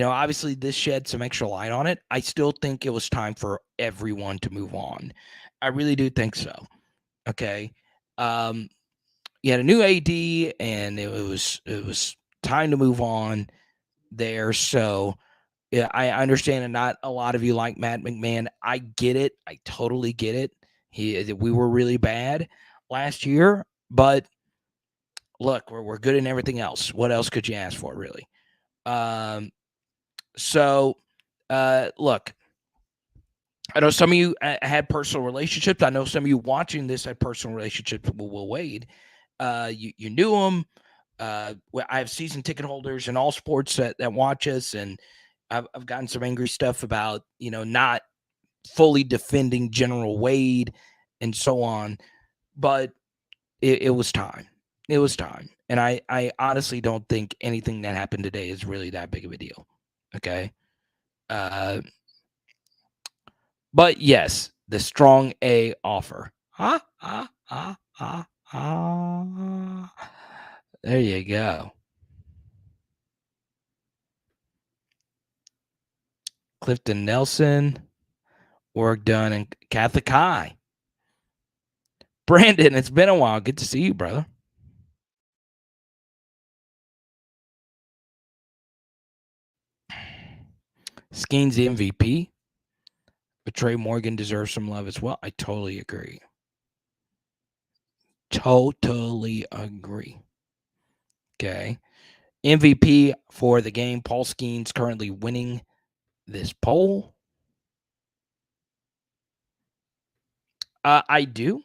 Obviously this shed some extra light on it. I still think it was time for everyone to move on. I really do think so. Okay. Um, you had a new AD and it was time to move on there. So yeah, I understand and not a lot of you like Matt McMahon. I get it. I totally get it. We were really bad last year, but look, we're good in everything else. What else could you ask for, really? Um, so look, I know some of you had personal relationships. I know some of you watching this had personal relationships with Will Wade. You knew him. I have season ticket holders in all sports that watch us, and I've gotten some angry stuff about not fully defending General Wade and so on. But it was time. It was time, and I honestly don't think anything that happened today is really that big of a deal. Okay. Uh, But yes, the strong A offer. Ha, ha, ha, ha, ha. There you go. Clifton Nelson, work done in Catholic High. Brandon, it's been a while. Good to see you, brother. Skenes the MVP, but Trey Morgan deserves some love as well. I totally agree. Totally agree. Okay. MVP for the game. Paul Skenes currently winning this poll. I do.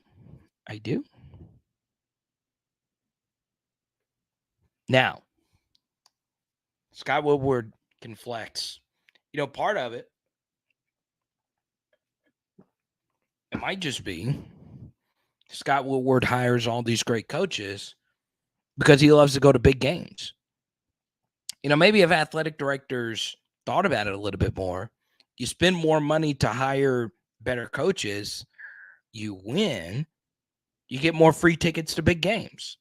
Now, Scott Woodward can flex. Part of it might just be Scott Woodward hires all these great coaches because he loves to go to big games. Maybe if athletic directors thought about it a little bit more, you spend more money to hire better coaches, you win, you get more free tickets to big games.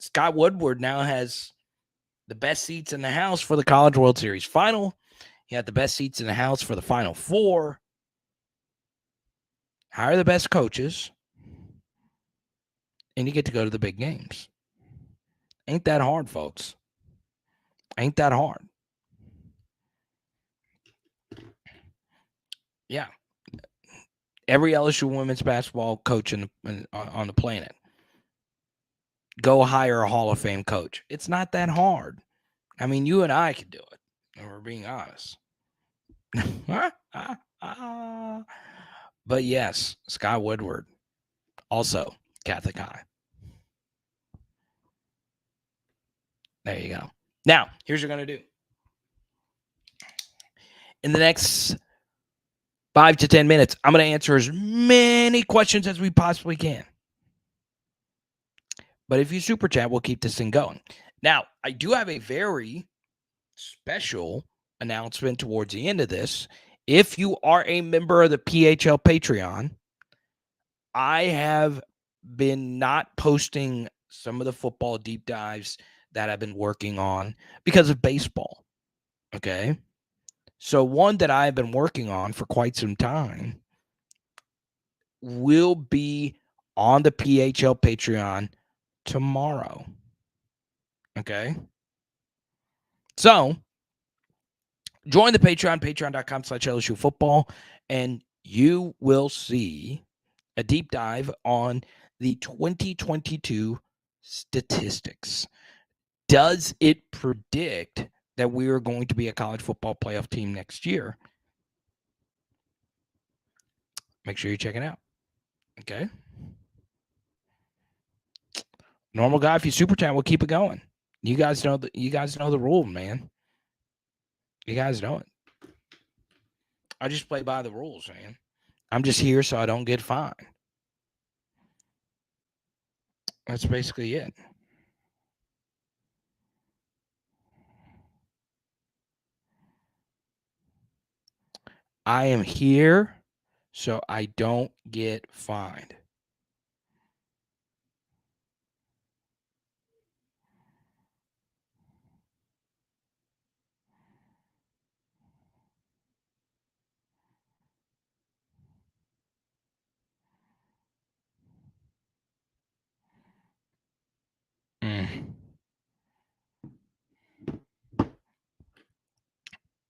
Scott Woodward now has the best seats in the house for the College World Series final. He had the best seats in the house for the Final Four. Hire the best coaches, and you get to go to the big games. Ain't that hard, folks? Ain't that hard? Yeah. Every LSU women's basketball coach on the planet, go hire a Hall of Fame coach. It's not that hard. I mean, you and I can do it, if we're being honest. But yes, Scott Woodward, also Catholic High. There you go. Now, here's what you're going to do. In the next 5 to 10 minutes, I'm going to answer as many questions as we possibly can. But if you super chat, we'll keep this thing going. Now, I do have a very special announcement towards the end of this. If you are a member of the PHL Patreon, I have been not posting some of the football deep dives that I've been working on because of baseball. Okay. So one that I've been working on for quite some time will be on the PHL Patreon tomorrow. Okay. So join the Patreon, patreon.com/LSU football, and you will see a deep dive on the 2022 statistics. Does it predict that we are going to be a college football playoff team next year? Make sure you check it out. Okay. Normal guy, if you super chat, we'll keep it going. You guys know the rule, man. You guys know it. I just play by the rules, man. I'm just here so I don't get fined. That's basically it. I am here so I don't get fined.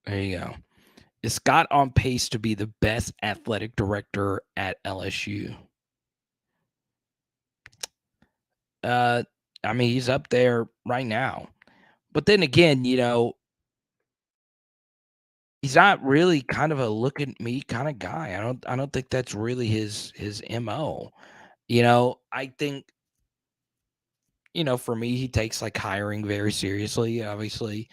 There you go. Is Scott on pace to be the best athletic director at LSU? I mean, he's up there right now. But then again, he's not really kind of a look at me kind of guy. I don't think that's really his MO. I think for me, he takes like hiring very seriously, obviously.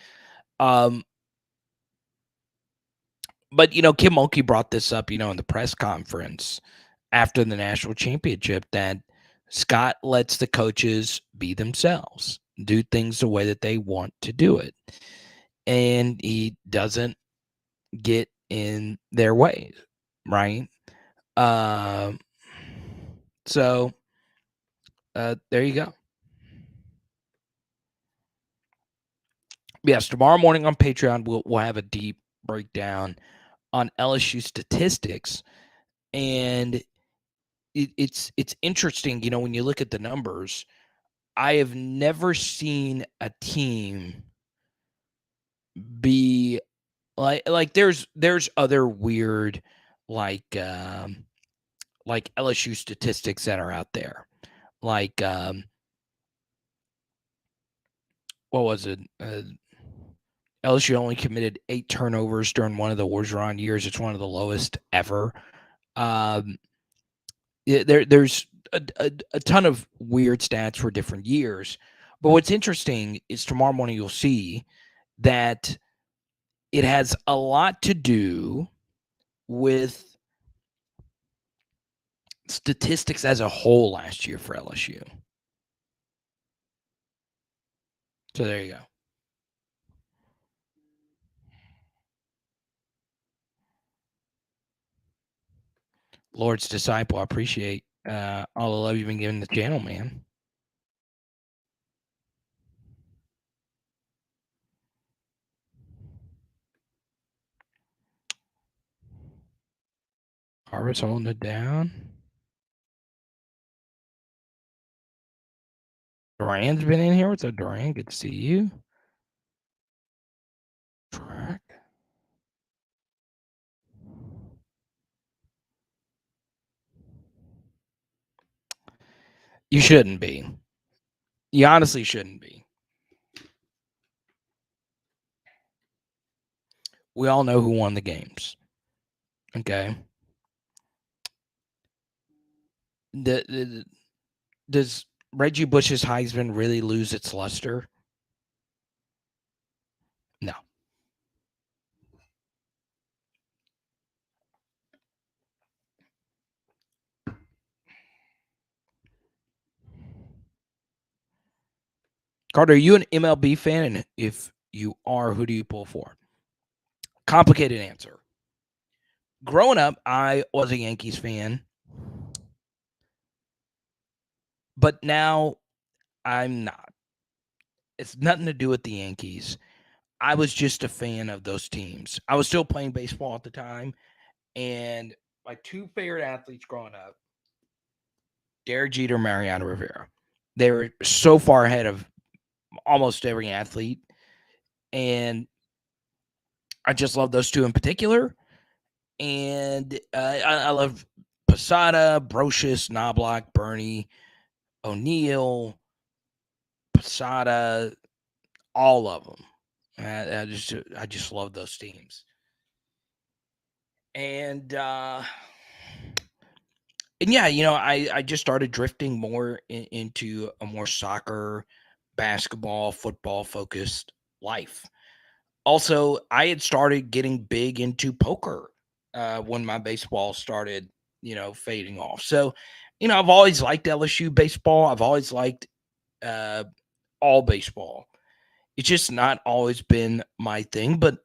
But Kim Mulkey brought this up, in the press conference after the national championship, that Scott lets the coaches be themselves, do things the way that they want to do it. And he doesn't get in their ways, right? So there you go. Yes, tomorrow morning on Patreon, we'll have a deep breakdown on LSU statistics, and it's interesting, when you look at the numbers. I have never seen a team be like there's other weird like LSU statistics that are out there. Like what was it? LSU only committed 8 turnovers during one of the Orgeron years. It's one of the lowest ever. Um, there's a ton of weird stats for different years. But what's interesting is tomorrow morning you'll see that it has a lot to do with statistics as a whole last year for LSU. So there you go. Lord's disciple, I appreciate all the love you've been giving the channel, man. Harvest holding it down. Duran's been in here. What's up, Duran? Good to see you. Track. You shouldn't be. You honestly shouldn't be. We all know who won the games. Okay. Does Reggie Bush's Heisman really lose its luster? No. Carter, are you an MLB fan? And if you are, who do you pull for? Complicated answer. Growing up, I was a Yankees fan, but now I'm not. It's nothing to do with the Yankees. I was just a fan of those teams. I was still playing baseball at the time, and my 2 favorite athletes growing up, Derek Jeter, Mariano Rivera. They were so far ahead of almost every athlete, and I just love those 2 in particular. And I love Posada, Brocious, Knobloch, Bernie, O'Neill, Posada, all of them. I just love those teams. And yeah, I just started drifting more into a more soccer, basketball, football focused life. Also, I had started getting big into poker when my baseball started, fading off. So, I've always liked LSU baseball. I've always liked all baseball. It's just not always been my thing. But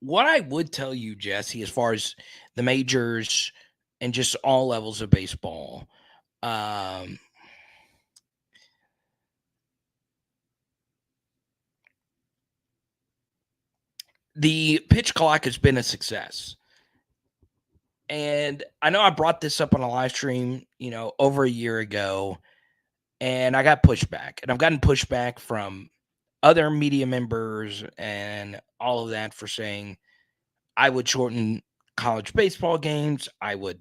what I would tell you, Jesse, as far as the majors and just all levels of baseball, um, the pitch clock has been a success. And I know I brought this up on a live stream, over a year ago, and I got pushback. And I've gotten pushback from other media members and all of that for saying I would shorten college baseball games. I would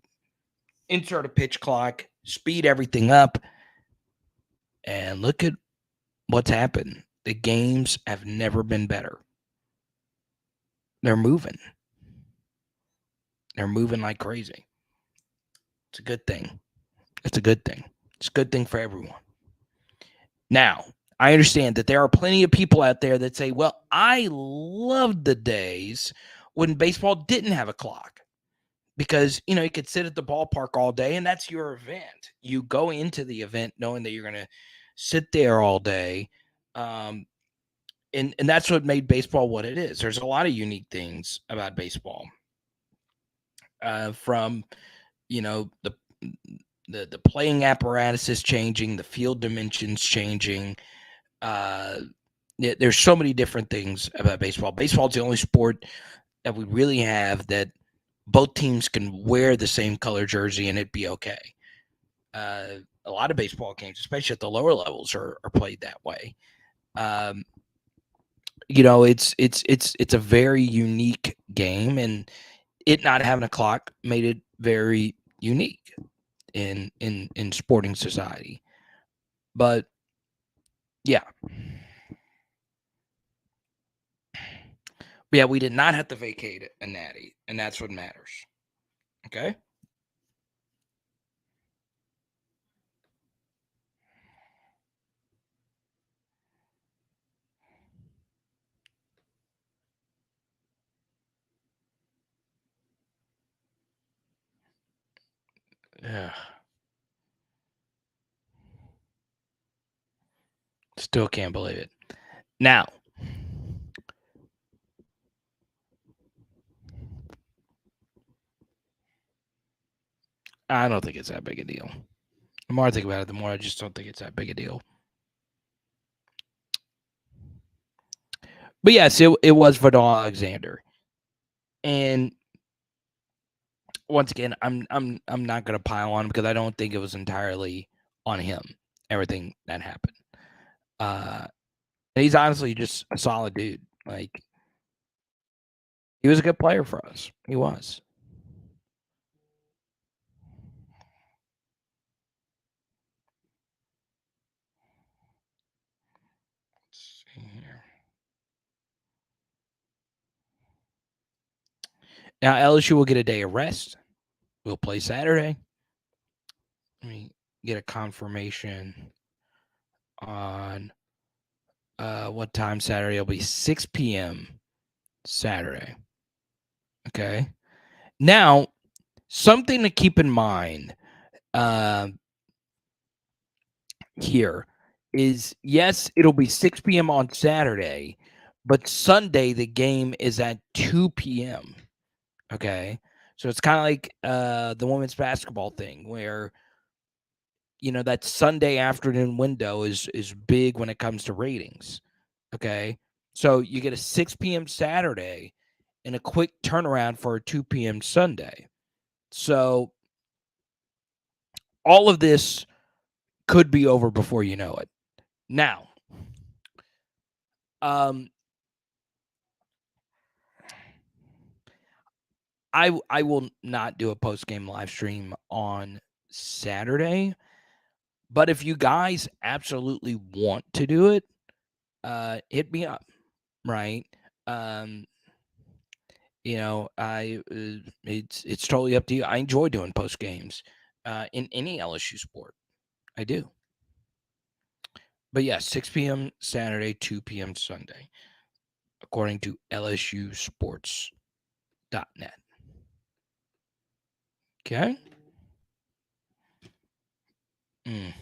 insert a pitch clock, speed everything up. And look at what's happened. The games have never been better. They're moving. They're moving like crazy. It's a good thing. It's a good thing. It's a good thing for everyone. Now, I understand that there are plenty of people out there that say, well, I loved the days when baseball didn't have a clock because, you could sit at the ballpark all day and that's your event. You go into the event knowing that you're going to sit there all day. And that's what made baseball what it is. There's a lot of unique things about baseball from, the playing apparatus is changing, the field dimensions changing. There's so many different things about baseball. Baseball is the only sport that we really have that both teams can wear the same color jersey and it'd be okay. A lot of baseball games, especially at the lower levels, are played that way. It's a very unique game, and it not having a clock made it very unique in sporting society. But yeah, we did not have to vacate a natty, and that's what matters. Okay. Yeah. Still can't believe it. Now, I don't think it's that big a deal. The more I think about it, the more I just don't think it's that big a deal. But yes, it was Vidal Alexander, and once again, I'm not gonna pile on him because I don't think it was entirely on him. Everything that happened. He's honestly just a solid dude. Like, he was a good player for us. He was. Let's see here. Now LSU will get a day of rest. We'll play Saturday. Let me get a confirmation on what time Saturday. It'll be 6 p.m. Saturday. Okay. Now, something to keep in mind here is, yes, it'll be 6 p.m. on Saturday, but Sunday the game is at 2 p.m. Okay. So it's kind of like the women's basketball thing where, that Sunday afternoon window is big when it comes to ratings. Okay. So you get a 6 p.m. Saturday and a quick turnaround for a 2 p.m. Sunday. So all of this could be over before you know it. Now, I will not do a post game live stream on Saturday, but if you guys absolutely want to do it, hit me up, right? Um, it's totally up to you. I enjoy doing post games in any LSU sport. I do. But yeah, 6 p.m. Saturday, 2 p.m. Sunday, according to LSUsports.net. Okay. Mm.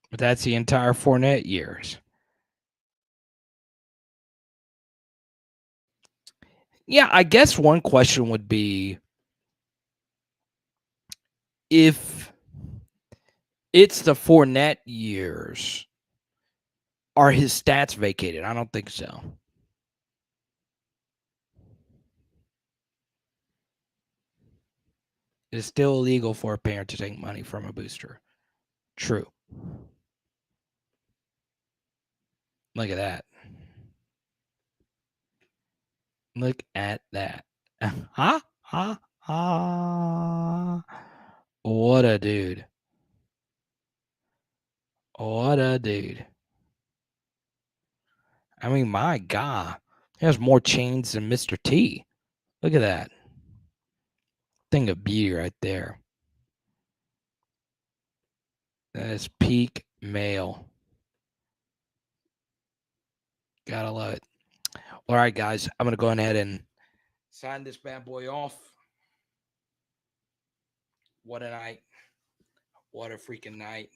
But that's the entire Fournette years. Yeah, I guess one question would be if it's the Fournette years, are his stats vacated? I don't think so. It is still illegal for a parent to take money from a booster. True. Look at that. Look at that. Ha, ha, ha. What a dude. What a dude. I mean, my God. He has more chains than Mr. T. Look at that. Thing of beauty right there. That is peak male. Gotta love it. All right, guys. I'm going to go ahead and sign this bad boy off. What a night. What a freaking night.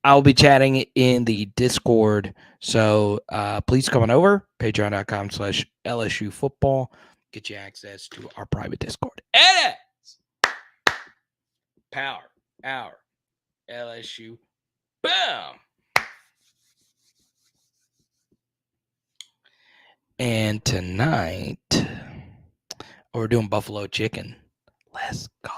I'll be chatting in the Discord. So please come on over. Patreon.com/LSU football. Get you access to our private Discord. And Power Hour LSU. Boom. And tonight, we're doing buffalo chicken. Let's go.